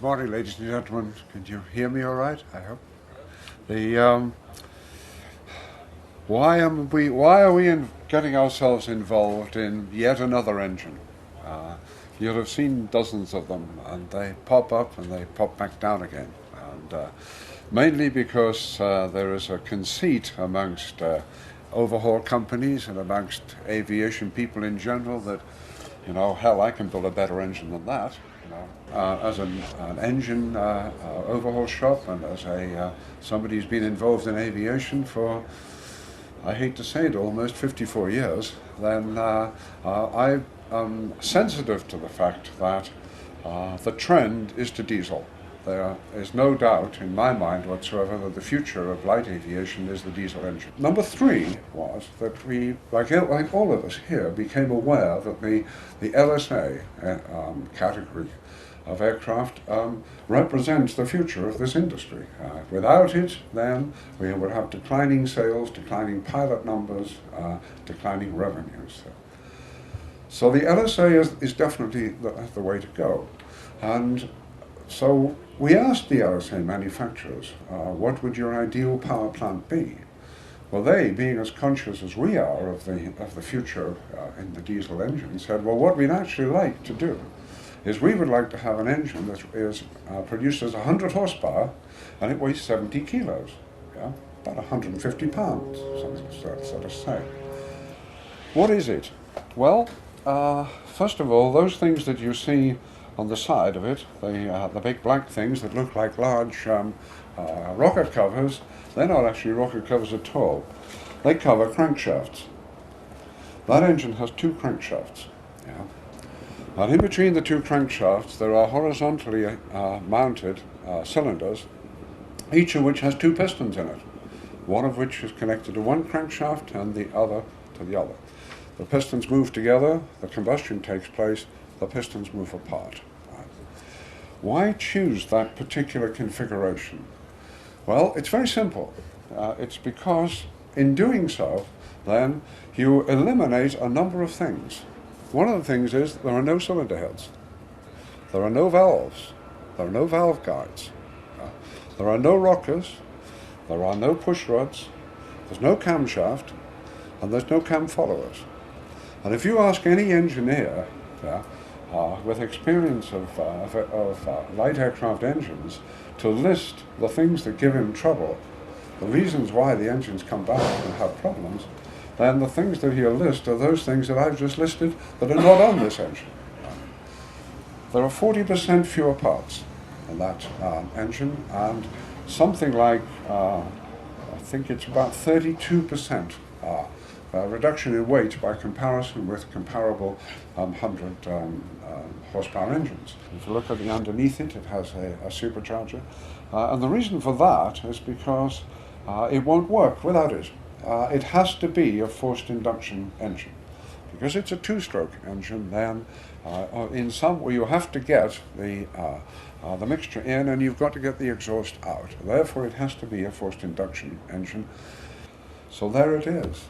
morning, ladies and gentlemen. Can you hear me all right? I hope. The why are we getting ourselves involved in yet another engine? You'll have seen dozens of them, and they pop up and they pop back down again. And mainly because there is a conceit amongst overhaul companies and amongst aviation people in general that, you know, hell, I can build a better engine than that. You know, as an engine overhaul shop and as somebody who's been involved in aviation for, I hate to say it, almost 54 years, then I am sensitive to the fact that the trend is to diesel. There is no doubt in my mind whatsoever that the future of light aviation is the diesel engine. Number three was that we, like all of us here, became aware that the LSA category of aircraft represents the future of this industry. Without it, then we would have declining sales, declining pilot numbers, declining revenues. So the LSA is definitely the way to go. And so we asked the LSA manufacturers, what would your ideal power plant be? Well, they, being as conscious as we are of the future in the diesel engine, said, well, what we'd actually like to do is we would like to have an engine that produces 100 horsepower and it weighs 70 kilos, yeah? About 150 pounds, so to say. What is it? Well, first of all, those things that you see on the side of it, the big black things that look like large rocket covers, they're not actually rocket covers at all. They cover crankshafts. That engine has two crankshafts. Yeah. And in between the two crankshafts there are horizontally mounted cylinders, each of which has two pistons in it, one of which is connected to one crankshaft and the other to the other. The pistons move together, the combustion takes place, the pistons move apart. Why choose that particular configuration? Well, it's very simple. It's because in doing so, then you eliminate a number of things. One of the things is there are no cylinder heads. There are no valves. There are no valve guides. There are no rockers. There are no push rods. There's no camshaft. And there's no cam followers. And if you ask any engineer with experience of light aircraft engines to list the things that give him trouble, the reasons why the engines come back and have problems, then the things that he'll list are those things that I've just listed that are not on this engine. There are 40% fewer parts in that engine, and something like, I think it's about 32% reduction in weight by comparison with comparable 100 horsepower engines. If you look at the underneath it, it has a supercharger, and the reason for that is because it won't work without it. It has to be a forced induction engine. Because it's a two-stroke engine, then in some way you have to get the mixture in and you've got to get the exhaust out. Therefore it has to be a forced induction engine. So there it is.